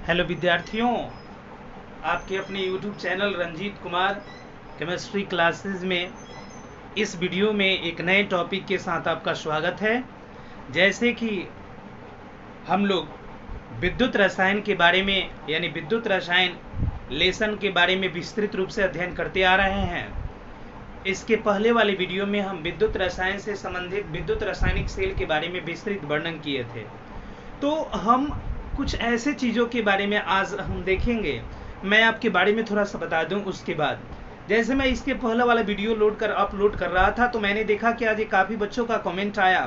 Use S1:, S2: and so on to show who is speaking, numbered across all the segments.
S1: Hello विद्यार्थियों, आपके अपने YouTube channel Ranjit Kumar chemistry classes में इस वीडियो में एक नए टॉपिक के साथ आपका स्वागत है। जैसे कि हम लोग विद्युत रसायन के बारे में यानी विद्युत रसायन लेसन के बारे में विस्तृत रूप से अध्ययन करते आ रहे हैं। इसके पहले वाले वीडियो में हम विद्युत रसायन से संबंधित विद्युत रासायनिक सेल के बारे में विस्तृत वर्णन किए थे। तो हम कुछ ऐसे चीज़ों के बारे में आज हम देखेंगे। मैं आपके बारे में थोड़ा सा बता दूं। उसके बाद जैसे मैं इसके पहला वाला वीडियो अपलोड कर रहा था तो मैंने देखा कि आज काफ़ी बच्चों का कमेंट आया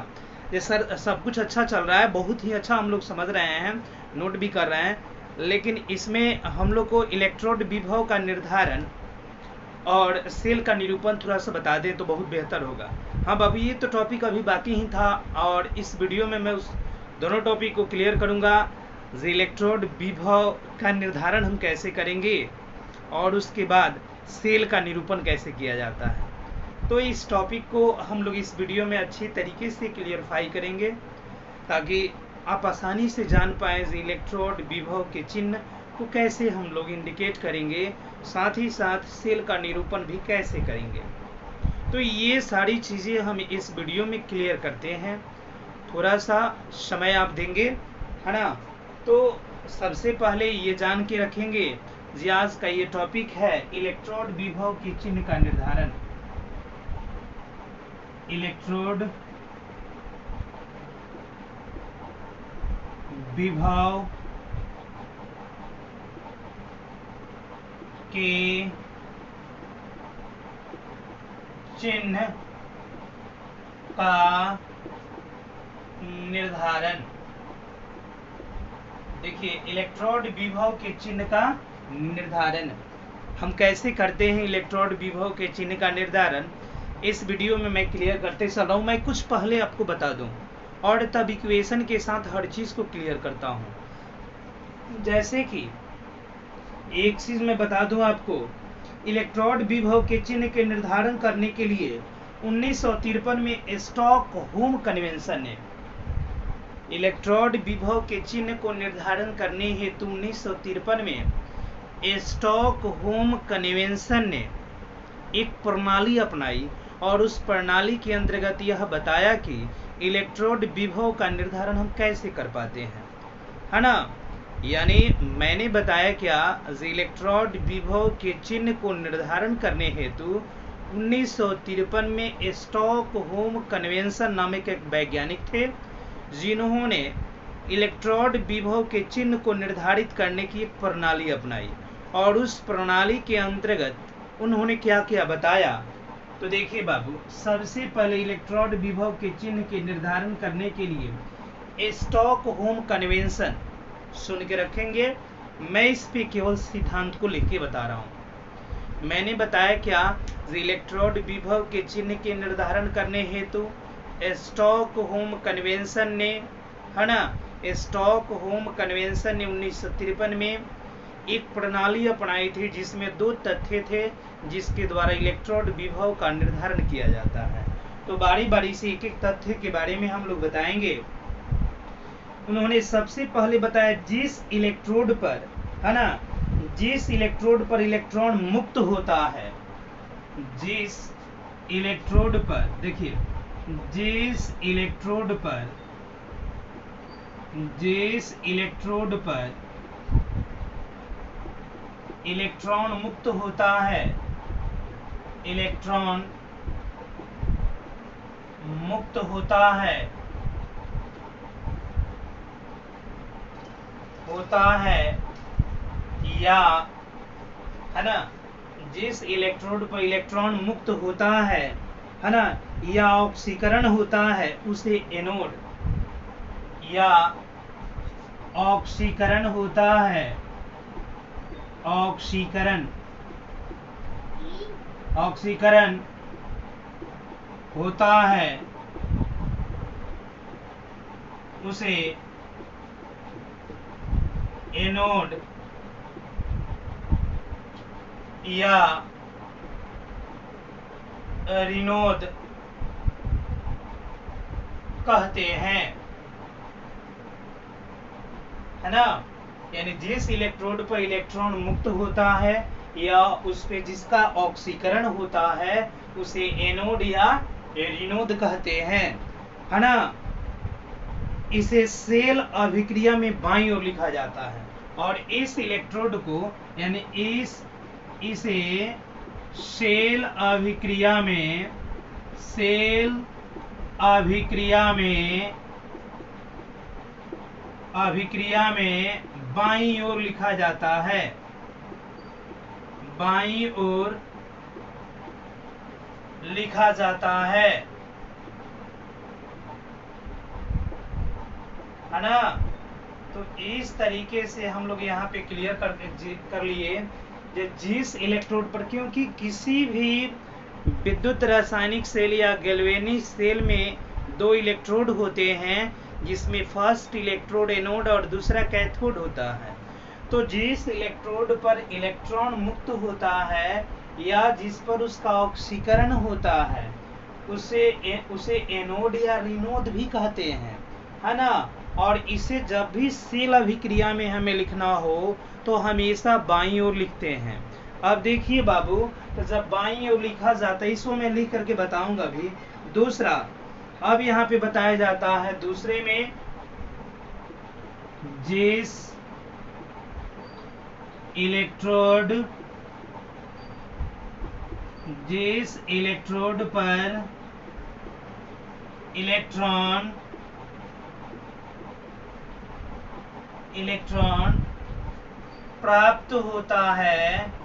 S1: कि सर सब कुछ अच्छा चल रहा है, बहुत ही अच्छा हम लोग समझ रहे हैं, नोट भी कर रहे हैं, लेकिन इसमें हम लोग को इलेक्ट्रोड विभव का निर्धारण और सेल का निरूपण थोड़ा सा बता दें तो बहुत बेहतर होगा। हाँ बाबू, ये तो टॉपिक अभी बाकी ही था और इस वीडियो में मैं उस दोनों टॉपिक को क्लियर करूँगा। इलेक्ट्रोड विभव का निर्धारण हम कैसे करेंगे और उसके बाद सेल का निरूपण कैसे किया जाता है। तो इस टॉपिक को हम लोग इस वीडियो में अच्छी तरीके से क्लियरफाई करेंगे ताकि आप आसानी से जान पाएँ इलेक्ट्रोड विभव के चिन्ह को कैसे हम लोग इंडिकेट करेंगे, साथ ही साथ सेल का निरूपण भी कैसे करेंगे। तो ये सारी चीज़ें हम इस वीडियो में क्लियर करते हैं। थोड़ा सा समय आप देंगे, है ना। तो सबसे पहले ये जान के रखेंगे जी, आज का ये टॉपिक है इलेक्ट्रोड विभव के चिन्ह का निर्धारण। इलेक्ट्रोड विभव के चिन्ह का निर्धारण। देखिए, इलेक्ट्रोड विभव के चिन्ह का निर्धारण हम कैसे करते हैं। इलेक्ट्रोड विभव के चिन्ह का निर्धारण इस वीडियो में मैं क्लियर करते चल रहा हूँ। मैं कुछ पहले आपको बता दूं और तब इक्वेशन के साथ हर चीज़ को क्लियर करता हूँ। जैसे कि एक चीज़ मैं बता दूं आपको, इलेक्ट्रोड विभव के चिन्ह के निर्धारण करने के लिए 1953 में स्टॉकहोम कन्वेंशन ने इलेक्ट्रोड विभव के चिन्ह को निर्धारण करने हेतु 1953 में स्टॉकहोम कन्वेंशन ने एक प्रणाली अपनाई और उस प्रणाली के अंतर्गत यह बताया कि इलेक्ट्रोड विभव का निर्धारण हम कैसे कर पाते हैं, है ना। यानी मैंने बताया क्या, इलेक्ट्रोड विभव के चिन्ह को निर्धारण करने हेतु 1953 में स्टॉकहोम कन्वेंशन नामक एक वैज्ञानिक थे जिन्होंने इलेक्ट्रोड विभव के चिन्ह को निर्धारित करने की एक प्रणाली अपनाई और उस प्रणाली के अंतर्गत उन्होंने क्या क्या बताया। तो देखिए बाबू, सबसे पहले इलेक्ट्रोड विभव के चिन्ह के निर्धारण करने के लिए स्टॉकहोम कन्वेंशन सुन के रखेंगे। मैं इस पे केवल सिद्धांत को लिख के बता रहा हूँ। मैंने बताया क्या, इलेक्ट्रोड विभव के चिन्ह के निर्धारण करने हेतु स्टॉकहोम कन्वेंशन ने, है ना, स्टॉकहोम कन्वेंशन ने 1953 में एक प्रणाली अपनाई थी जिसमें दो तथ्य थे जिसके द्वारा इलेक्ट्रोड विभव का निर्धारण किया जाता है। तो बारी बारी से एक एक तथ्य के बारे में हम लोग बताएंगे। उन्होंने सबसे पहले बताया जिस इलेक्ट्रोड पर, है ना, जिस इलेक्ट्रोड पर इलेक्ट्रॉन मुक्त होता है, जिस इलेक्ट्रोड पर, देखिए, जिस इलेक्ट्रोड पर इलेक्ट्रॉन मुक्त होता है, इलेक्ट्रॉन मुक्त होता है या, है ना, जिस इलेक्ट्रोड पर इलेक्ट्रॉन मुक्त होता है ना, या ऑक्सीकरण होता है उसे एनोड, या ऑक्सीकरण होता है, ऑक्सीकरण होता है उसे एनोड या ऋणोद कहते हैं, है ना। यानी जिस इलेक्ट्रोड पर इलेक्ट्रॉन मुक्त होता है या उस पे जिसका ऑक्सीकरण होता है उसे एनोड या एनोड कहते हैं, है ना। इसे सेल अभिक्रिया में बाईं ओर लिखा जाता है और इस इलेक्ट्रोड को यानी इसे सेल अभिक्रिया में बाईं ओर लिखा जाता है, बाईं ओर लिखा जाता है ना। तो इस तरीके से हम लोग यहाँ पे क्लियर कर लिए जिस इलेक्ट्रोड पर, क्योंकि किसी भी विद्युत रासायनिक सेल या गैल्वेनिक सेल में दो इलेक्ट्रोड होते हैं जिसमें फर्स्ट इलेक्ट्रोड एनोड और दूसरा कैथोड होता है। तो जिस इलेक्ट्रोड पर इलेक्ट्रॉन मुक्त होता है या जिस पर उसका ऑक्सीकरण होता है उसे एनोड या ऋणोद भी कहते हैं, है ना। और इसे जब भी सेल अभिक्रिया में हमें लिखना हो तो हमेशा बाईं ओर लिखते हैं। अब देखिए बाबू, तो जब बाईं ओर लिखा जाता है, इसको मैं लिख करके बताऊंगा भी। दूसरा, अब यहाँ पे बताया जाता है दूसरे में जिस इलेक्ट्रोड पर इलेक्ट्रॉन प्राप्त होता है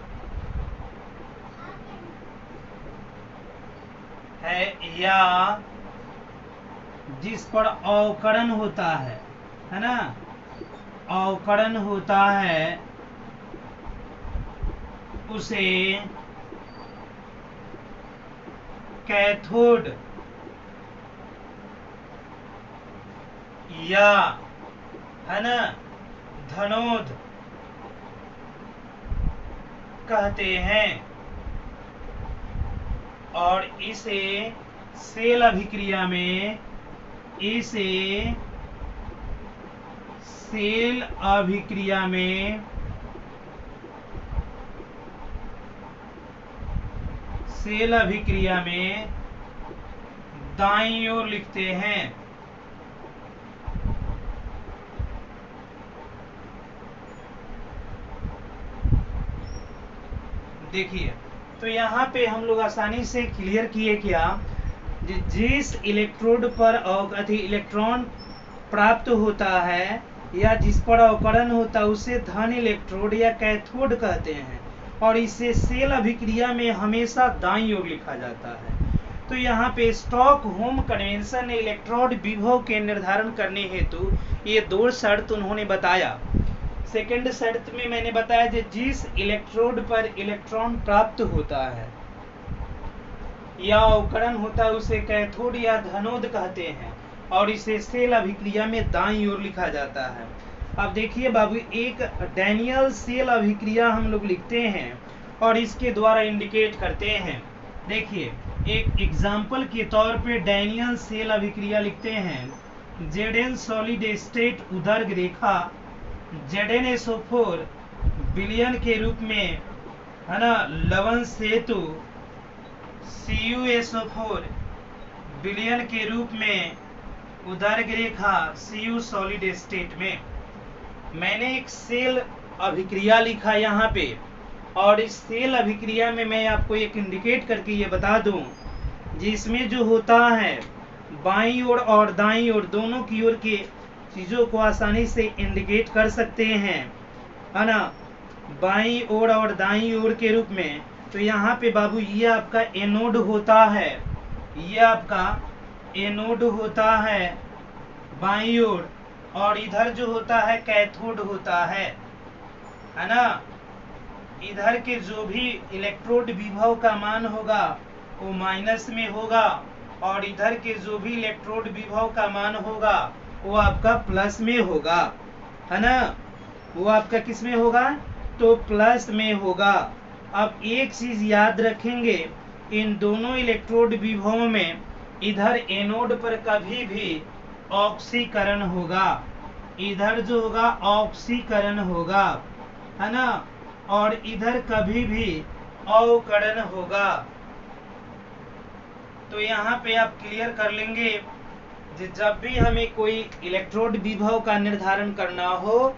S1: या जिस पर अवकरण होता है ना, अवकरण होता है उसे कैथोड या, है ना, धनोद कहते हैं। और इसे सेल अभिक्रिया में दाईं ओर लिखते हैं। देखिए, तो यहाँ पे हम लोग आसानी से क्लियर किए क्या, जिस इलेक्ट्रोड पर इलेक्ट्रॉन प्राप्त होता है या जिस पर अवकरण होता है उसे धन इलेक्ट्रोड या कैथोड कहते हैं और इसे सेल अभिक्रिया में हमेशा दाईं ओर लिखा जाता है। तो यहाँ पे स्टॉकहोम कन्वेंशन ने इलेक्ट्रोड विभव के निर्धारण करने हेतु ये दो शर्त उन्होंने बताया। सेकंड शर्त में मैंने बताया जिस इलेक्ट्रोड पर इलेक्ट्रॉन प्राप्त होता है या अवकरण होता है उसे कैथोड या धनोद कहते हैं और इसे सेल अभिक्रिया में दाईं ओर लिखा जाता है। अब देखिए बाबू, एक डैनियल सेल अभिक्रिया हम लोग लिखते हैं और इसके द्वारा इंडिकेट करते हैं। देखिए, एक एग्जाम्पल के तौर पे डैनियल सेल अभिक्रिया लिखते हैं। Zn सॉलिड स्टेट उदर्ग रेखा ZnSO4 विलयन के रूप में, है ना, लवण सेतु CuSO4 विलयन के रूप में उदर्ग रेखा Cu सॉलिड स्टेट में। मैंने एक सेल अभिक्रिया लिखा यहाँ पे और इस सेल अभिक्रिया में मैं आपको एक इंडिकेट करके ये बता दूं जिसमें जो होता है बाईं ओर और दाईं ओर दोनों की ओर के चीजों को आसानी से इंडिकेट कर सकते हैं, है ना, बाईं ओर और दाईं ओर के रूप में। तो यहाँ पे बाबू ये आपका एनोड होता है, ये आपका एनोड होता है बाईं ओर और इधर जो होता है कैथोड होता है ना। इधर के जो भी इलेक्ट्रोड विभव का मान होगा वो माइनस में होगा और इधर के जो भी इलेक्ट्रोड विभव का मान होगा वो आपका प्लस में होगा, है ना। वो आपका किस में होगा, तो प्लस में होगा। अब एक चीज याद रखेंगे, इन दोनों इलेक्ट्रोड विभवों में इधर एनोड पर कभी भी ऑक्सीकरण होगा, इधर जो होगा ऑक्सीकरण होगा, है ना, और इधर कभी भी अवकरण होगा। तो यहाँ पे आप क्लियर कर लेंगे, जब भी हमें कोई इलेक्ट्रोड विभव का निर्धारण करना हो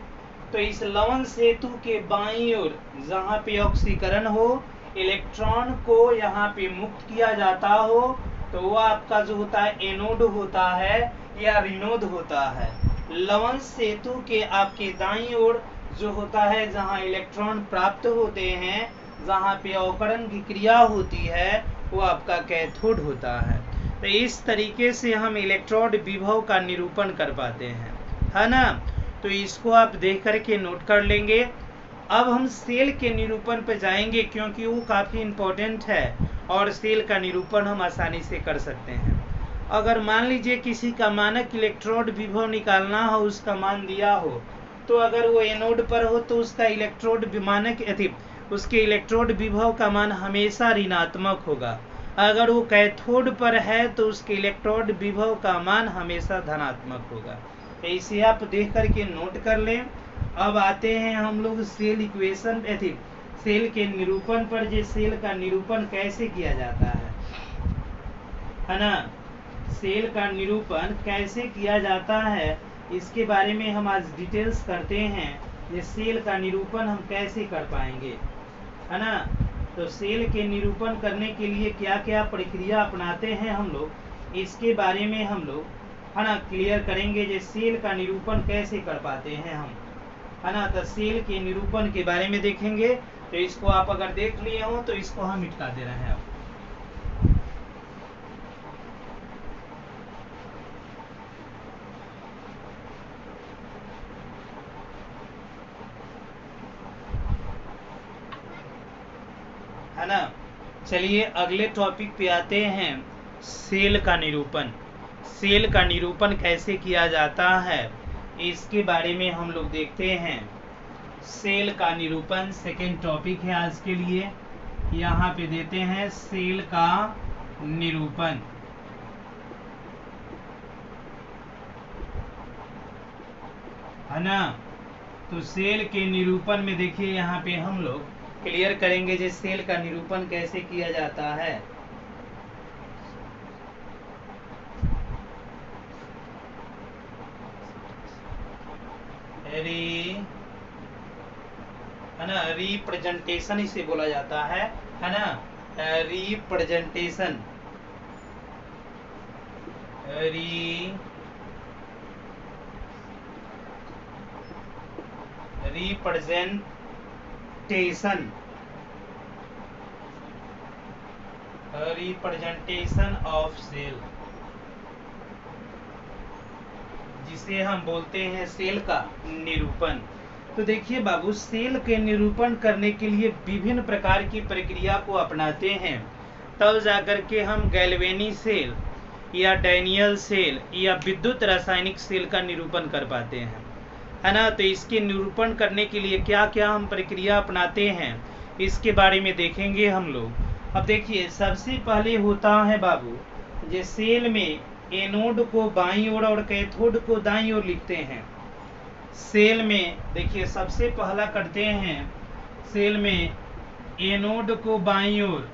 S1: तो इस लवण सेतु के बाईं ओर जहाँ पे ऑक्सीकरण हो, इलेक्ट्रॉन को यहाँ पे मुक्त किया जाता हो, तो वो आपका जो होता है एनोड होता है या ऋणोद होता है। लवण सेतु के आपके दाईं ओर जो होता है, जहाँ इलेक्ट्रॉन प्राप्त होते हैं, जहाँ पे अवकरण की क्रिया होती है, वो आपका कैथोड होता है। तो इस तरीके से हम इलेक्ट्रोड विभव का निरूपण कर पाते हैं, है ना। तो इसको आप देख करके नोट कर लेंगे। अब हम सेल के निरूपण पर जाएंगे, क्योंकि वो काफ़ी इम्पोर्टेंट है और सेल का निरूपण हम आसानी से कर सकते हैं। अगर मान लीजिए किसी का मानक इलेक्ट्रोड विभव निकालना हो, उसका मान दिया हो, तो अगर वो एनोड पर हो तो उसका इलेक्ट्रोड मानक उसके इलेक्ट्रोड विभव का मान हमेशा ऋणात्मक होगा। अगर वो कैथोड पर है तो उसके इलेक्ट्रोड विभव का मान हमेशा धनात्मक होगा। इसे आप देख करके नोट कर लें। अब आते हैं हम लोग सेल इक्वेशन सेल के निरूपण पर। जो सेल का निरूपण कैसे किया जाता है ना, सेल का निरूपण कैसे किया जाता है, इसके बारे में हम आज डिटेल्स करते हैं। ये सेल का निरूपण हम कैसे कर पाएंगे, है ना। तो सेल के निरूपण करने के लिए क्या क्या प्रक्रिया अपनाते हैं हम लोग, इसके बारे में हम लोग, है ना, क्लियर करेंगे। जो सेल का निरूपण कैसे कर पाते हैं हम, है ना। तो सेल के निरूपण के बारे में देखेंगे। तो इसको आप अगर देख लिए हो तो इसको हम मिटा दे रहे हैं अब। है ना। चलिए अगले टॉपिक पे आते हैं, सेल का निरूपण। सेल का निरूपण कैसे किया जाता है, इसके बारे में हम लोग देखते हैं। सेल का निरूपण सेकेंड टॉपिक है आज के लिए। यहाँ पे देते हैं सेल का निरूपण। है ना। तो सेल के निरूपण में देखिए यहाँ पे हम लोग क्लियर करेंगे जो सेल का निरूपण कैसे किया जाता है। है ना, रिप्रेजेंटेशन इसे बोला जाता है ना, रिप्रेजेंटेशन, रिप्रेजेंटेशन ऑफ सेल, जिसे हम बोलते हैं सेल का निरूपण। तो देखिए बाबू, सेल के निरूपण करने के लिए विभिन्न प्रकार की प्रक्रिया को अपनाते हैं, तब जाकर के हम गैल्वेनी सेल या डैनियल सेल या विद्युत रासायनिक सेल का निरूपण कर पाते हैं, है ना। तो इसके निरूपण करने के लिए क्या क्या हम प्रक्रिया अपनाते हैं, इसके बारे में देखेंगे हम लोग। अब देखिए, सबसे पहले होता है बाबू, जो सेल में एनोड को बाईं ओर और कैथोड को दाईं ओर लिखते हैं। सेल में देखिए सबसे पहला करते हैं, सेल में एनोड को बाईं ओर,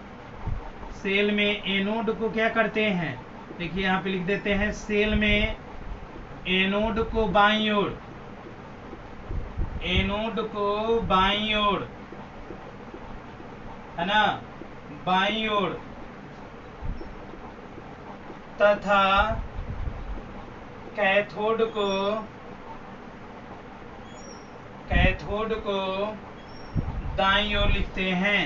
S1: सेल में एनोड को क्या करते हैं, देखिए यहाँ पे लिख देते हैं सेल में एनोड को बाईं ओर, एनोड को बाईं ओर, है ना, बाईं ओर, तथा कैथोड को दाईं ओर लिखते हैं।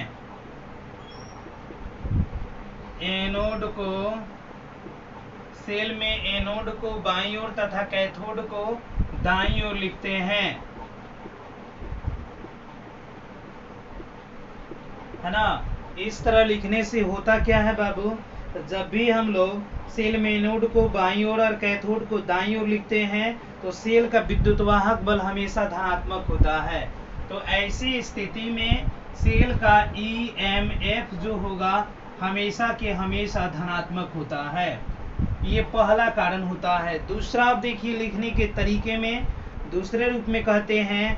S1: एनोड को, सेल में एनोड को बाईं ओर तथा कैथोड को दाईं ओर लिखते हैं, है ना। इस तरह लिखने से होता क्या है बाबू, जब भी हम लोग सेल में एनोड को बाईं ओर और कैथोड को दाईं ओर लिखते हैं तो सेल का विद्युतवाहक बल हमेशा धनात्मक होता है। तो ऐसी स्थिति में सेल का EMF जो होगा हमेशा के हमेशा धनात्मक होता है। ये पहला कारण होता है। दूसरा आप देखिए लिखने के तरीके में, दूसरे रूप में कहते हैं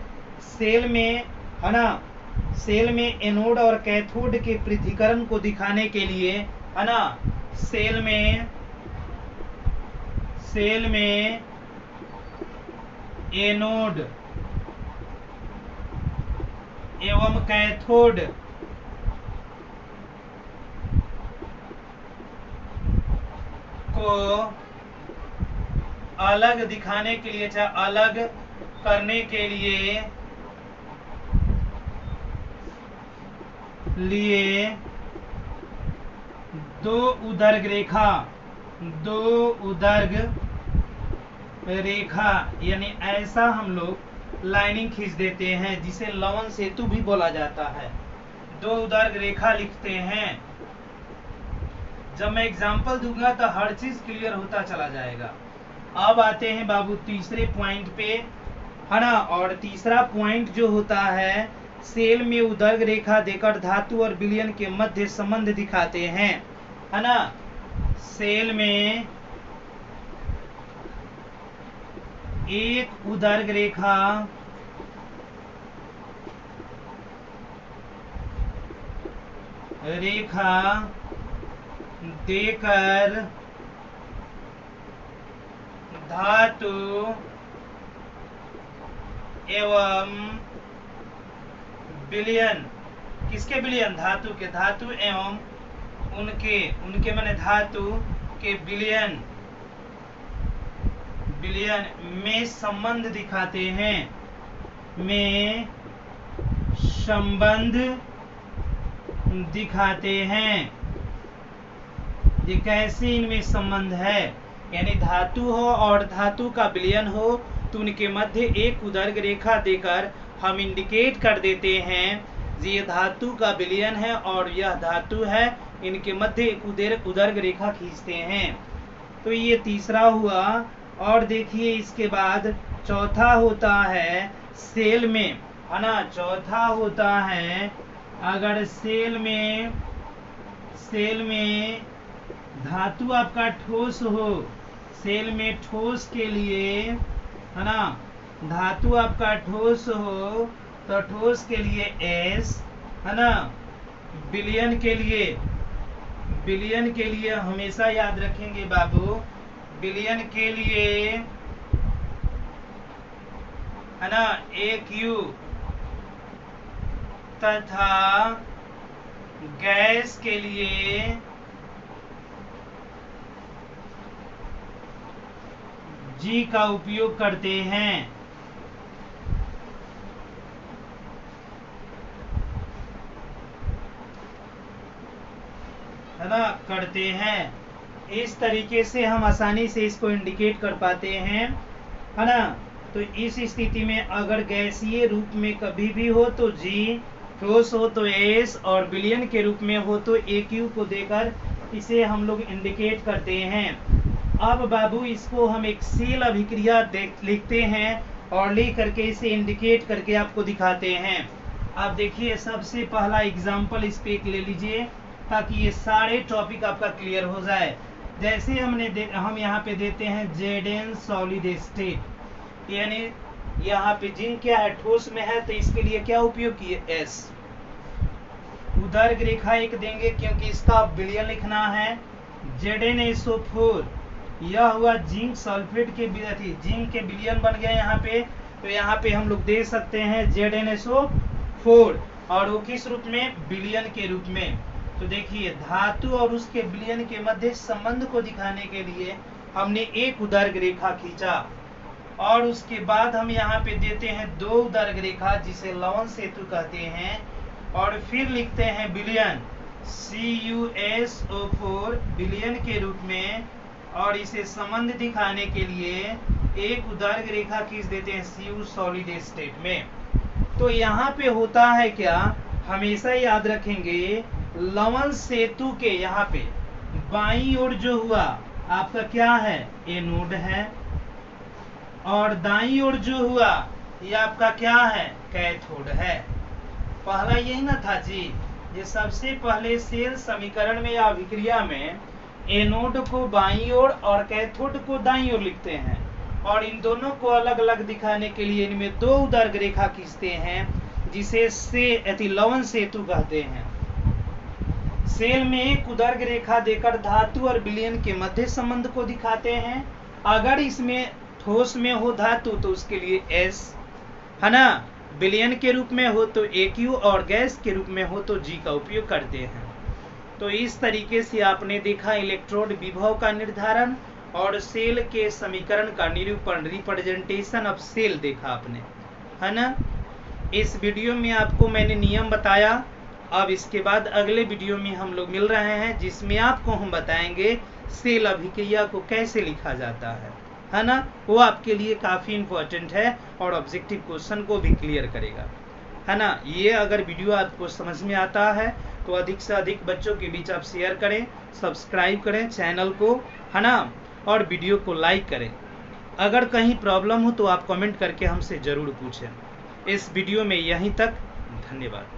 S1: सेल में, है ना, सेल में एनोड और कैथोड के पृथक्करण को दिखाने के लिए, है ना, सेल में एनोड एवं कैथोड को अलग दिखाने के लिए, चाहे अलग करने के लिए दो उदर्ग रेखा यानी ऐसा हम लोग लाइनिंग खींच देते हैं जिसे लवन सेतु भी बोला जाता है। दो उदर्ग रेखा लिखते हैं। जब मैं एग्जांपल दूंगा तो हर चीज क्लियर होता चला जाएगा। अब आते हैं बाबू तीसरे पॉइंट पे, है ना, और तीसरा पॉइंट जो होता है सेल में उदर्ग रेखा देकर धातु और विलयन के मध्य संबंध दिखाते हैं, है ना। सेल में एक उदर्ग रेखा देकर धातु एवं विलयन, किसके विलयन? धातु के, धातु एवं उनके माने धातु के विलयन में संबंध दिखाते हैं, में संबंध दिखाते हैं। ये कैसे इनमें संबंध है? यानी धातु हो और धातु का विलयन हो तो उनके मध्य एक उदर्ग रेखा देकर हम इंडिकेट कर देते हैं ये धातु का विलयन है और यह धातु है, इनके मध्य एक उदर्ग रेखा खींचते हैं। तो ये तीसरा हुआ। और देखिए इसके बाद चौथा होता है सेल में, है ना, चौथा होता है अगर सेल में धातु आपका ठोस हो, सेल में ठोस के लिए, है ना, धातु आपका ठोस हो तो ठोस के लिए S, है ना, विलयन के लिए हमेशा याद रखेंगे बाबू, विलयन के लिए, है ना, AQ तथा गैस के लिए G का उपयोग करते हैं, है ना, करते हैं। इस तरीके से हम आसानी से इसको इंडिकेट कर पाते हैं, है ना। तो इस स्थिति में अगर गैसीय रूप में कभी भी हो तो G, ठोस हो तो S और विलयन के रूप में हो तो AQ को देकर इसे हम लोग इंडिकेट करते हैं। अब बाबू इसको हम एक सेल अभिक्रिया लिखते हैं और लिख करके इसे इंडिकेट करके आपको दिखाते हैं। आप देखिए सबसे पहला एग्जाम्पल इस पे ले लीजिए ताकि ये सारे टॉपिक आपका क्लियर हो जाए। जैसे हम यहाँ पे देते हैं Zn सॉलिड स्टेट, यानी यहाँ पे जिंक क्या है, ठोस में है, तो इसके लिए क्या उपयोग किए, S। उदर्ग रेखा एक देंगे क्योंकि इसका विलयन लिखना है, ZnSO4, यह हुआ जिंक सल्फेट के जिंक के विलयन बन गया यहाँ पे, तो यहाँ पे हम लोग दे सकते हैं ZnSO4 और वो किस रूप में, विलयन के रूप में। तो देखिए धातु और उसके विलयन के मध्य संबंध को दिखाने के लिए हमने एक उदर्ग रेखा खींचा और उसके बाद हम यहाँ पे देते हैं दो उदर्ग रेखा जिसे लवन सेतु कहते हैं और फिर लिखते हैं विलयन CuSO4 विलयन के रूप में और इसे संबंध दिखाने के लिए एक उदर्ग रेखा खींच देते हैं Cu सॉलिड स्टेट में। तो यहाँ पे होता है क्या, हमेशा याद रखेंगे लवन सेतु के यहाँ पे बाईं ओर जो हुआ आपका क्या है, एनोड है, और दाईं ओर जो हुआ ये आपका क्या है, कैथोड है। पहला यही ना था जी, ये सबसे पहले सेल समीकरण में या अभिक्रिया में एनोड को बाईं ओर और कैथोड को दाईं ओर लिखते हैं और इन दोनों को अलग अलग दिखाने के लिए इनमें दो उदर्ग रेखा खींचते हैं, जिसे लवण सेतु कहते हैं। सेल में एक उदर्ग रेखा देकर धातु और विलयन के मध्य संबंध को दिखाते हैं। अगर इसमें ठोस में हो धातु तो उसके लिए S, है ना, विलयन के रूप में हो तो AQ और गैस के रूप में हो तो G का उपयोग करते हैं। तो इस तरीके से आपने देखा इलेक्ट्रोड विभव का निर्धारण और सेल के समीकरण का निरूपण, रिप्रेजेंटेशन ऑफ सेल देखा आपने, है ना। इस वीडियो में आपको मैंने नियम बताया। अब इसके बाद अगले वीडियो में हम लोग मिल रहे हैं, जिसमें आपको हम बताएंगे सेल अभिक्रिया को कैसे लिखा जाता है ना। वो आपके लिए काफ़ी इम्पोर्टेंट है और ऑब्जेक्टिव क्वेश्चन को भी क्लियर करेगा, है ना। ये अगर वीडियो आपको समझ में आता है तो अधिक से अधिक बच्चों के बीच आप शेयर करें, सब्सक्राइब करें चैनल को, है ना, और वीडियो को लाइक करें। अगर कहीं प्रॉब्लम हो तो आप कमेंट करके हमसे ज़रूर पूछें। इस वीडियो में यहीं तक, धन्यवाद।